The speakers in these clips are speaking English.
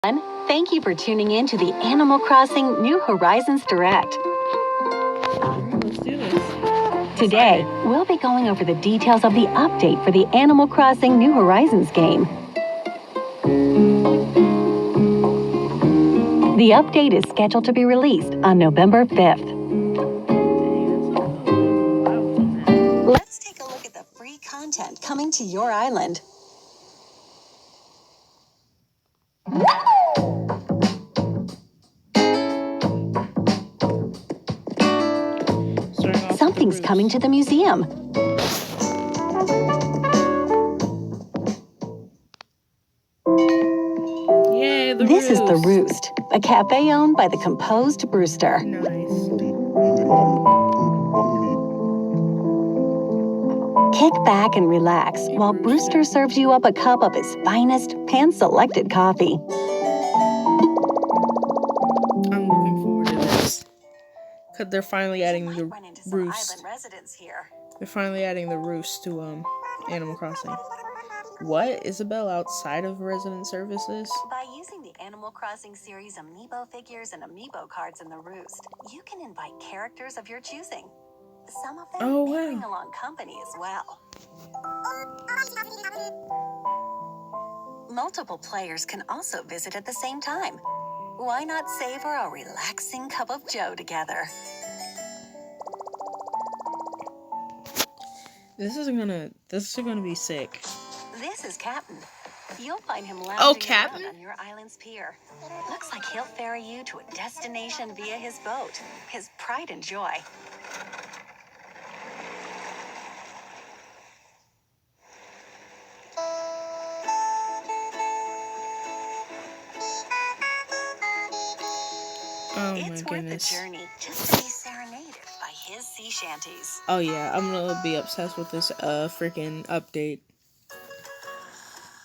Thank you for tuning in to the Animal Crossing New Horizons Direct. Let's do this. Today, we'll be going over the details of the update for the Animal Crossing New Horizons game. The update is scheduled to be released on November 5th. Let's take a look at the free content coming to your island. Something's coming to the museum. Yay, This is The Roost, a cafe owned by the composed Brewster. Nice. Kick back and relax while Brewster serves you up a cup of his finest, hand-selected coffee. I'm looking forward to this. Because they're finally adding the roost. They're finally adding the roost to Animal Crossing. What? Isabel outside of resident services? By using the Animal Crossing series amiibo figures and amiibo cards in the Roost, you can invite characters of your choosing. Some of them may bring along company as well. Multiple players can also visit at the same time. Why not savor a relaxing cup of joe together? This is gonna be sick. This is Captain. You'll find him lounging around on your island's pier. Looks like he'll ferry you to a destination via his boat, his pride and joy. Oh It's my worth goodness. the journey just to be serenaded by his sea shanties. Oh yeah, I'm gonna be obsessed with this freaking update.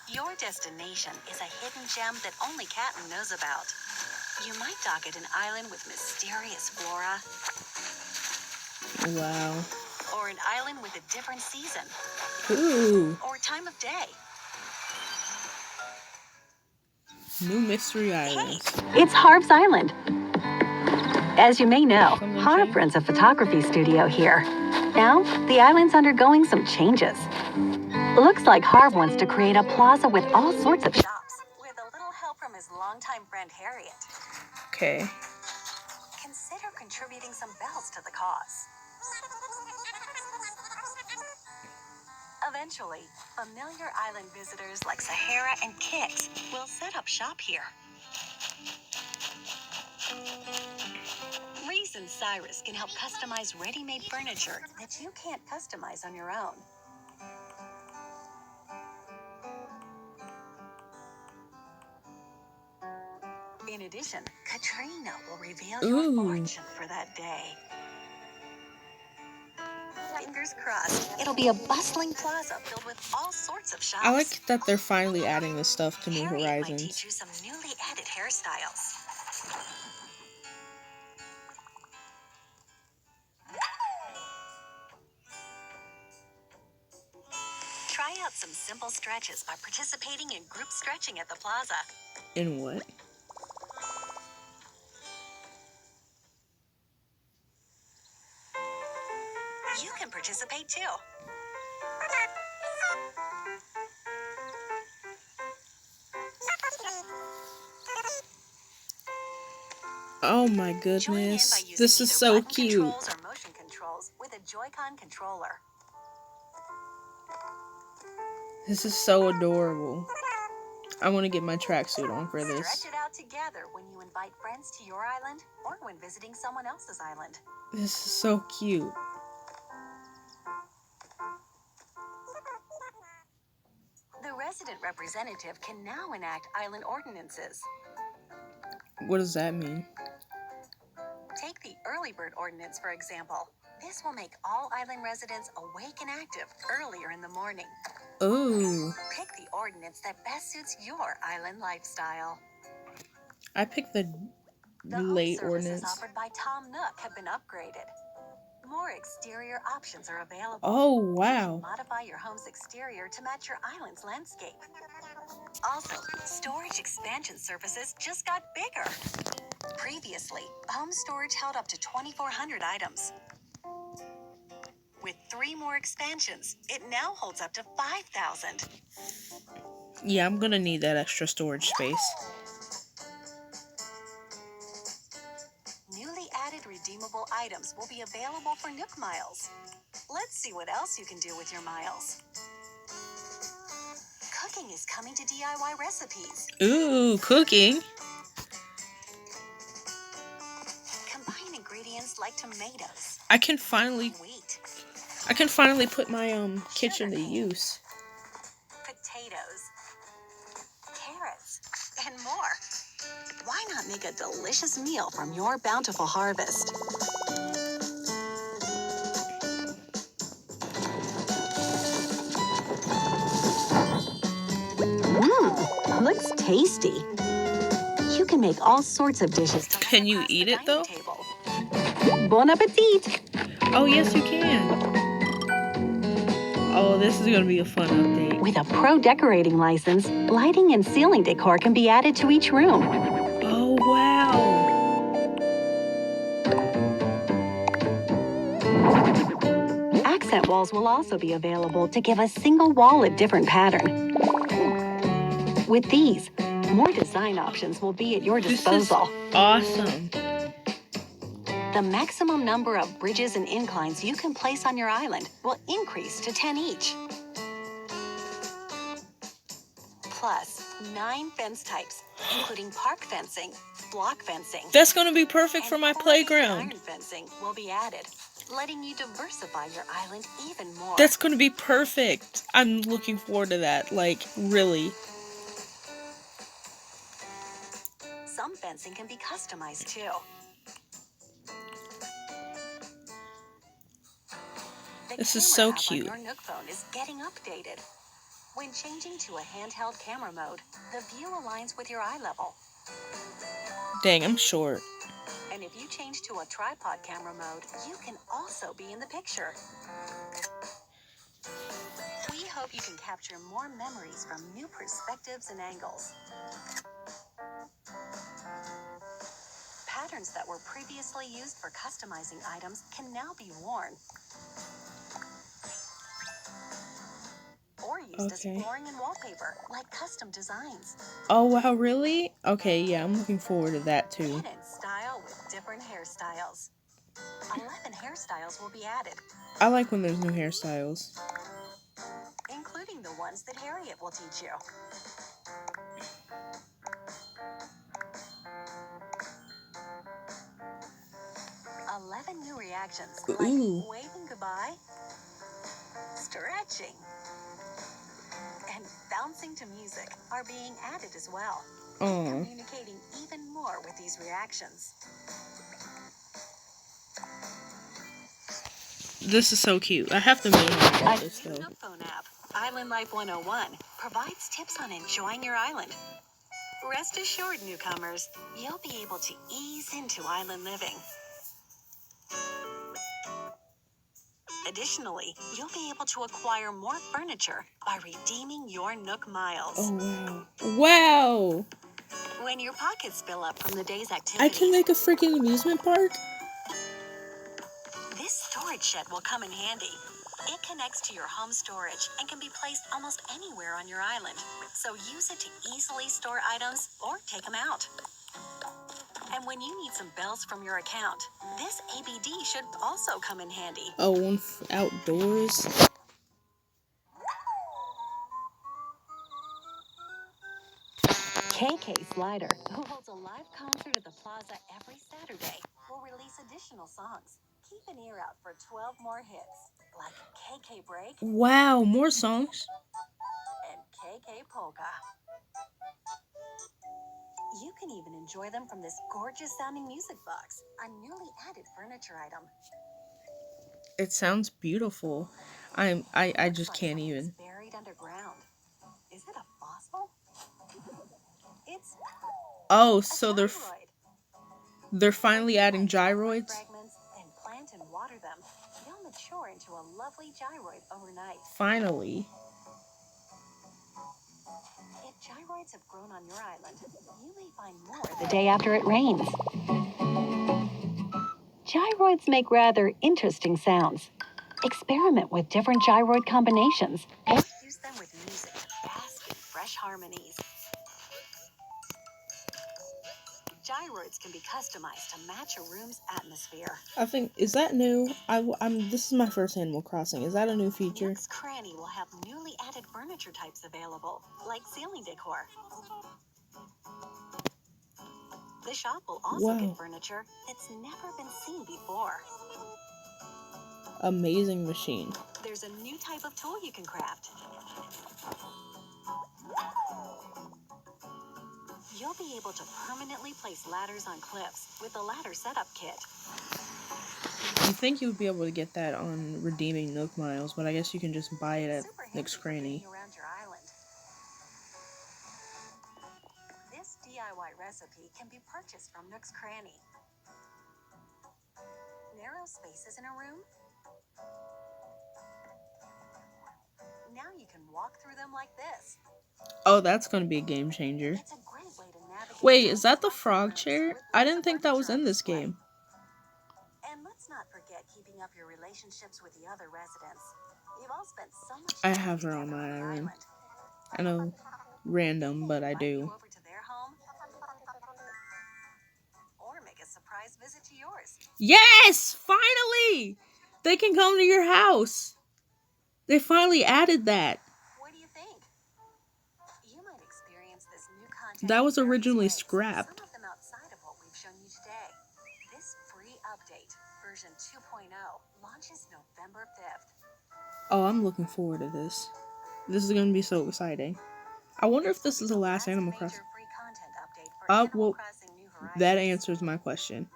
Your destination is a hidden gem that only Captain knows about. You might dock at an island with mysterious flora. Wow. Or an island with a different season. Ooh. Or time of day. New mystery islands. It's Harv's Island. As you may know, Harv runs a photography studio here. Now, the island's undergoing some changes. Looks like Harv wants to create a plaza with all sorts of shops, with a little help from his longtime friend Harriet. Okay. Consider contributing some bells to the cause. Eventually, familiar island visitors like Sahara and Kix will set up shop here. Reese and Cyrus can help customize ready-made furniture that you can't customize on your own. In addition, Katrina will reveal your fortune for that day. Fingers crossed, it'll be a bustling plaza filled with all sorts of shops. I like that they're finally adding this stuff to New Harriet Horizons. might teach you some newly added hairstyles. Try out some simple stretches by participating in group stretching at the plaza. In what? You can participate too. Oh my goodness. This is so cute. Controls or motion controls with a Joy-Con controller. This is so adorable. I want to get my tracksuit on for this. Stretch it out together when you invite friends to your island or when visiting someone else's island. This is so cute. The resident representative can now enact island ordinances. What does that mean? Take the early bird ordinance, for example. This will make all island residents awake and active earlier in the morning. Ooh. Pick the ordinance that best suits your island lifestyle. I picked the late ordinance. The home services offered by Tom Nook have been upgraded. More exterior options are available. Oh, You wow. can modify your home's exterior to match your island's landscape. Also, storage expansion surfaces just got bigger. Previously, home storage held up to 2,400 items. With 3 more expansions, it now holds up to 5,000. Yeah, I'm gonna need that extra storage space. Newly added redeemable items will be available for Nook Miles. Let's see what else you can do with your miles. Cooking is coming to DIY recipes. Ooh, cooking. Combine ingredients like tomatoes, I can finally wheat, put my kitchen to use. potatoes, carrots, and more. Why not make a delicious meal from your bountiful harvest? Looks tasty. You can make all sorts of dishes. Can you eat it though? Bon appetit! Oh yes, you can. Oh, this is gonna be a fun update. With a pro decorating license, lighting and ceiling decor can be added to each room. Oh wow. Accent walls will also be available to give a single wall a different pattern. With these, more design options will be at your disposal. This is awesome. The maximum number of bridges and inclines you can place on your island will increase to 10 each. Plus, 9 fence types, including park fencing, block fencing. That's gonna be perfect for my playground. Iron fencing will be added, letting you diversify your island even more. That's gonna be perfect. I'm looking forward to that. Like, really. Some fencing can be customized too. This is so The cute. camera app on your Nook phone is getting updated. When changing to a handheld camera mode, the view aligns with your eye level. Dang, I'm short. And if you change to a tripod camera mode, you can also be in the picture. We hope you can capture more memories from new perspectives and angles. Patterns that were previously used for customizing items can now be worn or used as flooring and wallpaper, like custom designs. Oh wow, really? Okay, yeah, I'm looking forward to that too. Get in style with different hairstyles. 11 hairstyles will be added, I like when there's new hairstyles. including the ones that Harriet will teach you. New reactions like waving goodbye, stretching, and bouncing to music are being added as well. Communicating even more with these reactions. This is so cute. I have to make this though. Nook phone app, Island Life 101, provides tips on enjoying your island. Rest assured, newcomers, you'll be able to ease into island living. Additionally, you'll be able to acquire more furniture by redeeming your Nook Miles. Oh, wow. Wow! When your pockets fill up from the day's activities, I can make a freaking amusement park? This storage shed will come in handy. It connects to your home storage and can be placed almost anywhere on your island. So use it to easily store items or take them out. And when you need some bells from your account, this ABD should also come in handy. Oh, one outdoors? KK Slider, who holds a live concert at the Plaza every Saturday, will release additional songs. Keep an ear out for 12 more hits, like KK Break. Wow, more songs? And KK Polka. You can even enjoy them from this gorgeous sounding music box, a newly added furniture item. It sounds beautiful. I just can't even. It's buried underground. Is it a fossil? It's So they're finally adding gyroids? Fragments and plant and water them. They'll mature into a lovely gyroid overnight. Finally. If gyroids have grown on your island, you may find more the day after it rains. Gyroids make rather interesting sounds. Experiment with different gyroid combinations or use them with music to bask in fresh harmonies. Gyroids can be customized to match a room's atmosphere. I think, is that new? This is my first Animal Crossing. Is that a new feature? Nook's Cranny will have newly added furniture types available, like ceiling decor. The shop will also get furniture that's never been seen before. Amazing machine. There's a new type of tool you can craft. You'll be able to permanently place ladders on cliffs with the ladder setup kit. You think you would be able to get that on redeeming Nook Miles, but I guess you can just buy it at Nook's Cranny. Around your island. This DIY recipe can be purchased from Nook's Cranny. Narrow spaces in a room? Now you can walk through them like this. Oh, that's going to be a game changer. It's a great way to navigate. Wait, is that the frog chair? I didn't think that was in this game. And let's not forget keeping up your relationships with the other residents. You've all spent so much I time have her on together my the island. I know, random, but I Invite you do. over to their home, or make a surprise visit to yours. Yes! Finally! They can come to your house. They finally added that. What do you think? You might experience this new content. That was in various originally ways, scrapped. some of them outside of what we've shown you today. This free update, version 2.0, launches November 5th. Oh, I'm looking forward to this. This is going to be so exciting. I wonder if this is the last Animal Crossing. Free content update for Animal Well, Crossing New Horizons. that answers my question.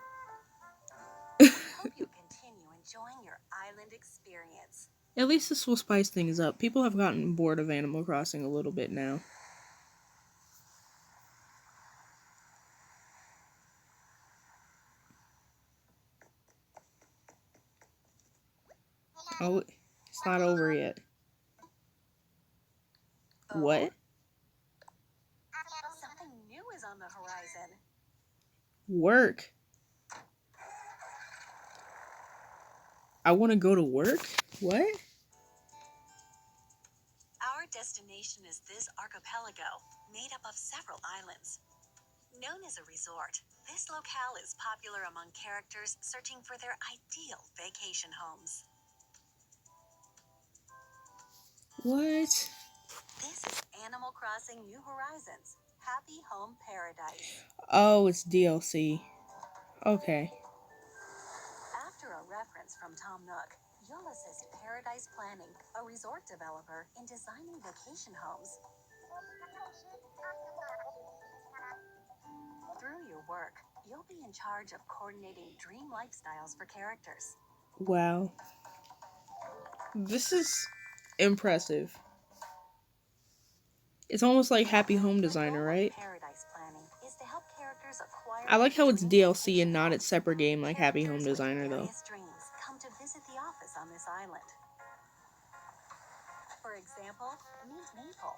I hope you continue enjoying your island experience. At least this will spice things up. People have gotten bored of Animal Crossing a little bit now. Oh, it's not over yet. What? Something new is on the horizon. Work. I want to go to work? What? Our destination is this archipelago, made up of several islands. Known as a resort, this locale is popular among characters searching for their ideal vacation homes. What? This is Animal Crossing New Horizons, Happy Home Paradise. Oh, it's DLC. Okay. After a reference from Tom Nook, you'll assist Paradise Planning, a resort developer, in designing vacation homes. Through your work, you'll be in charge of coordinating dream lifestyles for characters. Wow. This is impressive. It's almost like Happy Home Designer, right? Paradise Planning is to help characters acquire. I like how it's DLC and not its separate game like Happy Home Designer, though. Dreams come to visit the office on this island. For example, meet Maple.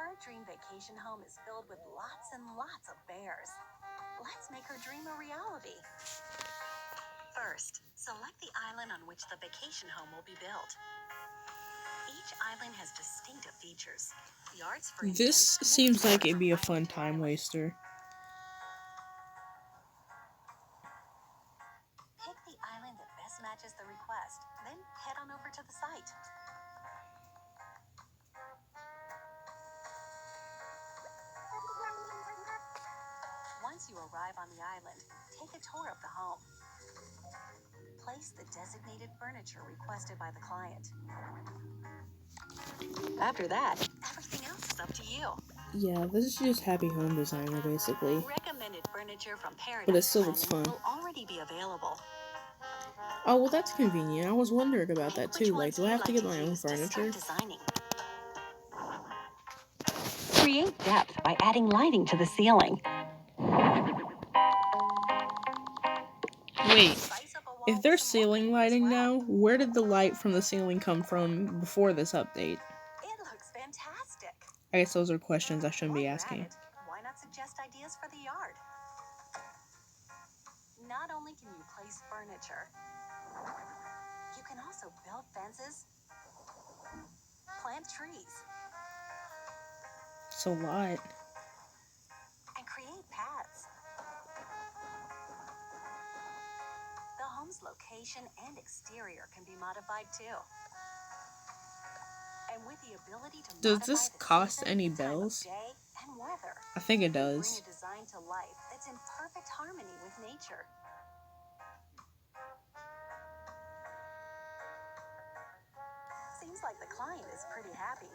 Her dream vacation home is filled with lots and lots of bears. Let's make her dream a reality. First, select the island on which the vacation home will be built. Each island has distinctive features. The arts, for This instance, seems like it'd be a fun time waster. Pick the island that best matches the request, then head on over to the site. Once you arrive on the island, take a tour of the home. Place the designated furniture requested by the client. After that, everything else is up to you. Yeah, this is just Happy Home Designer, basically. Recommended furniture from Paradise But it still looks Planning fun. will already be available. Oh, well, that's convenient. I was wondering about that, too. Like, do I have to get my own use to start furniture? designing? Create depth by adding lighting to the ceiling. Wait, Spice up a wall if with there's some ceiling wallpaper as lighting well. now, where did the light from the ceiling come from before this update? It looks fantastic. I guess those are questions I shouldn't be While you're asking. at it, why not suggest ideas for the yard? Not only can you place furniture, you can also build fences, plant trees, It's a lot. and create paths. The home's location and exterior can be modified too. And with the ability to Does modify this the cost season, any time of bells? day, and weather, I think it you can does. bring a design to life that's in perfect harmony with nature. Seems like the client is pretty happy.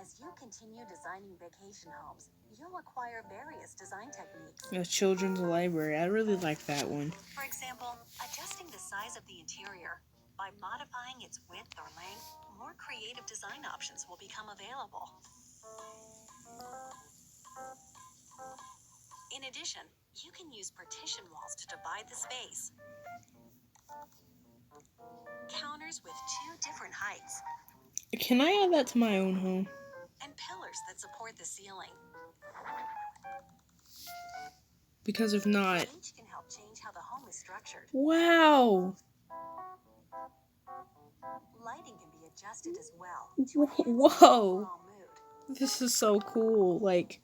As you continue designing vacation homes, you'll acquire various design techniques. A children's library. I really like that one. For example, adjusting the size of the interior. By modifying its width or length, more creative design options will become available. In addition, you can use partition walls to divide the space. Counters with 2 different heights. Can I add that to my own home? And pillars that support the ceiling. Because if not... Each can help change how the home is structured. Wow! Lighting can be adjusted as well to enhance the Whoa! overall mood. This is so cool. Like...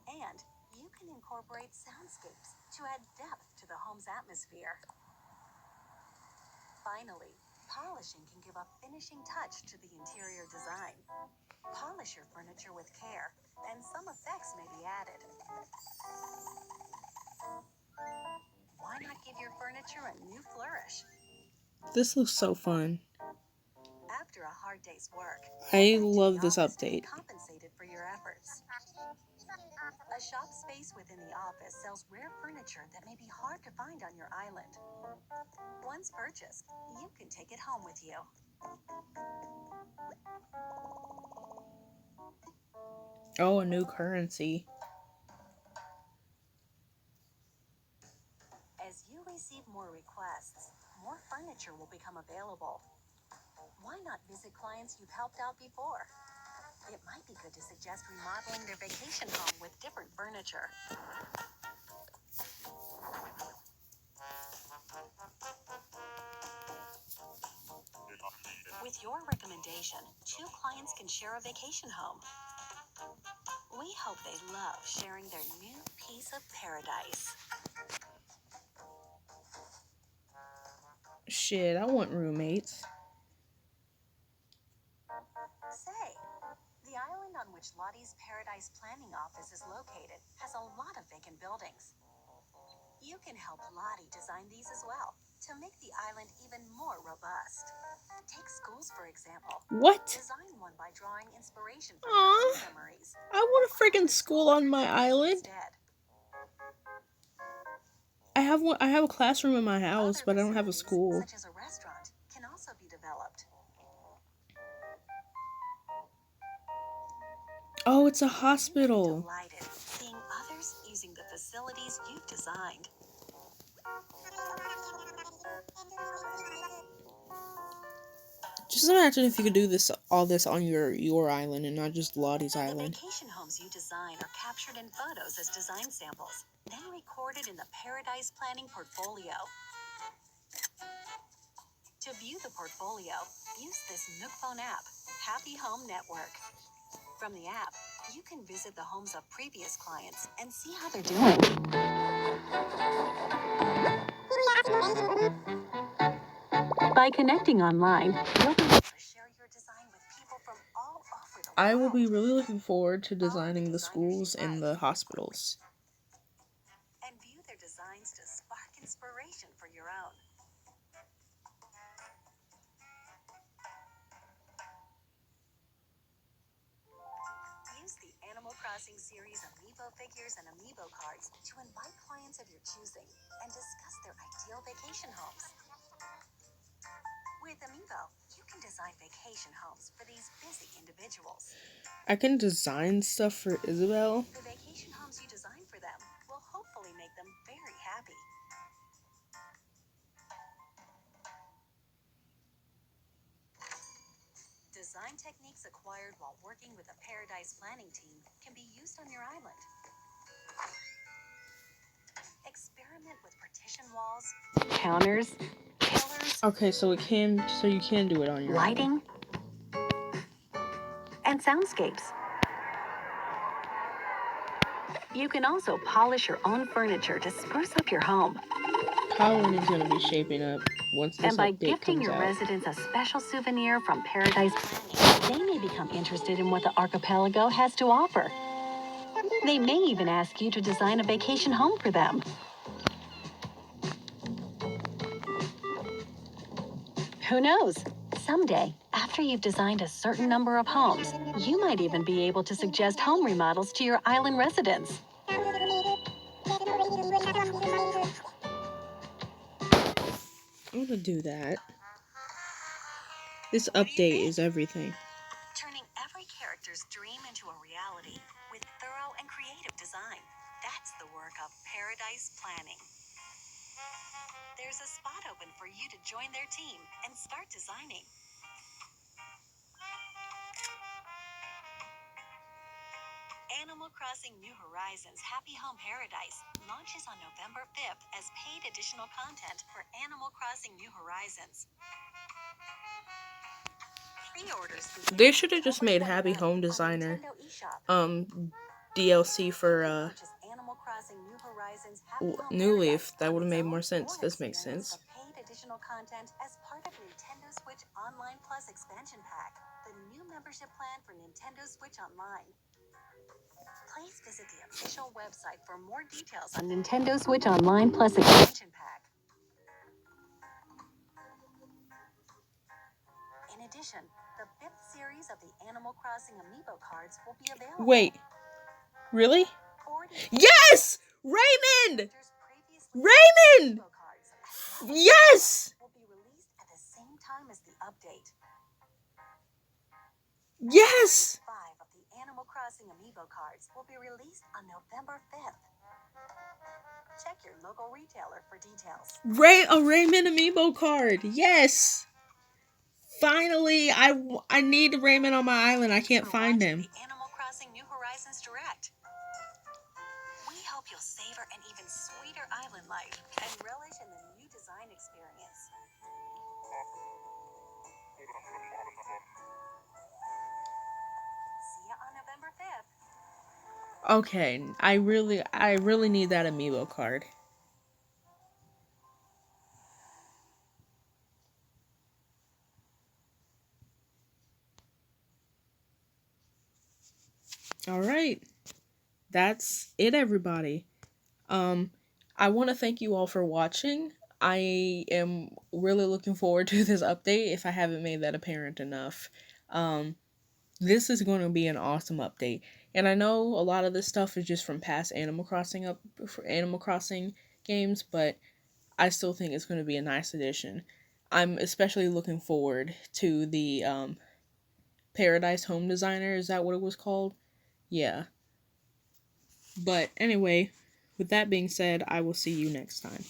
And you can incorporate soundscapes to add depth to the home's atmosphere. Finally, polishing can give a finishing touch to the interior design. Polish your furniture with care, and some effects may be added. Why not give your furniture a new flourish? This looks so fun. After a hard day's work, I head back to love the this office to be update. compensated for your efforts. A shop space within the office sells rare furniture that may be hard to find on your island. Once purchased, you can take it home with you. Oh, a new currency. As you receive more requests, more furniture will become available. Why not visit clients you've helped out before? It might be good to suggest remodeling their vacation home with different furniture. With your recommendation, 2 clients can share a vacation home. We hope they love sharing their new piece of paradise. Shit, I want roommates. Say, the island on which Lottie's Paradise Planning Office is located has a lot of vacant buildings. You can help Lottie design these as well to make the island even more robust. Take schools, for example. What? Design one by drawing inspiration from Aw. your own memories. I want a friggin' school on my island. Instead. I have a classroom in my house, Other but I don't have a facilities, school. such as a restaurant, can also be developed. Oh, it's a You'll be hospital. delighted seeing others using the facilities you've designed. Just imagine if you could do all this on your island and not just Lottie's The island. vacation homes you design are captured in photos as design samples, then recorded in the Paradise Planning portfolio. To view the portfolio, use this Nook Phone app, Happy Home Network. From the app, you can visit the homes of previous clients and see how they're doing. By connecting online, you'll be able to share your design with people from all over the world. I will be really looking forward to designing the schools and the hospitals. And view their designs to spark inspiration for your own. Use the Animal Crossing series Amiibo figures and Amiibo cards to invite clients of your choosing and discuss their ideal vacation homes. With Amiibo, you can design vacation homes for these busy individuals. I can design stuff for Isabel. The vacation homes you design for them will hopefully make them very happy. and techniques acquired while working with the Paradise planning team can be used on your island. Experiment with partition walls, counters, pillars. Okay, so you can do it on your lighting, and soundscapes. You can also polish your own furniture to spruce up your home. Halloween is going to be shaping up once this and by update gifting comes your out. residents a special souvenir from Paradise Planning, they may become interested in what the archipelago has to offer. They may even ask you to design a vacation home for them. Who knows? Someday, after you've designed a certain number of homes, you might even be able to suggest home remodels to your island residents. I'm gonna do that. This update is everything. Turning every character's dream into a reality with thorough and creative design. That's the work of Paradise Planning. There's a spot open for you to join their team and start designing. Animal Crossing New Horizons Happy Home Paradise launches on November 5th as paid additional content for Animal Crossing New Horizons. Pre-orders They should have just made Happy Home Designer DLC for Animal Crossing New Horizons New Leaf. That would have made more sense. This makes sense. Paid additional content as part of Nintendo Switch Online Plus expansion pack, the new membership plan for Nintendo Switch Online. Please visit the official website for more details on Nintendo Switch Online Plus expansion pack. In addition, the 5th series of the Animal Crossing Amiibo cards will be available. Wait, really? Yes! Raymond! Raymond! Yes! Will be released at the same time as the update. Yes! 5 of the Animal Crossing Amiibo cards will be released on November 5th. Check your local retailer for details. A Raymond Amiibo card. Yes! Finally, I need Raymond on my island. I can't find him. The Animal Crossing New Horizons Direct. We hope you'll savor an even sweeter island life and relish in the new design experience. See ya on November 5th. Okay, I really need that Amiibo card. All right. That's it, everybody. I want to thank you all for watching. I am really looking forward to this update if I haven't made that apparent enough. This is going to be an awesome update. And I know a lot of this stuff is just from past Animal Crossing games, but I still think it's going to be a nice addition. I'm especially looking forward to the Paradise Home Designer. Is that what it was called? Yeah. But anyway, with that being said, I will see you next time.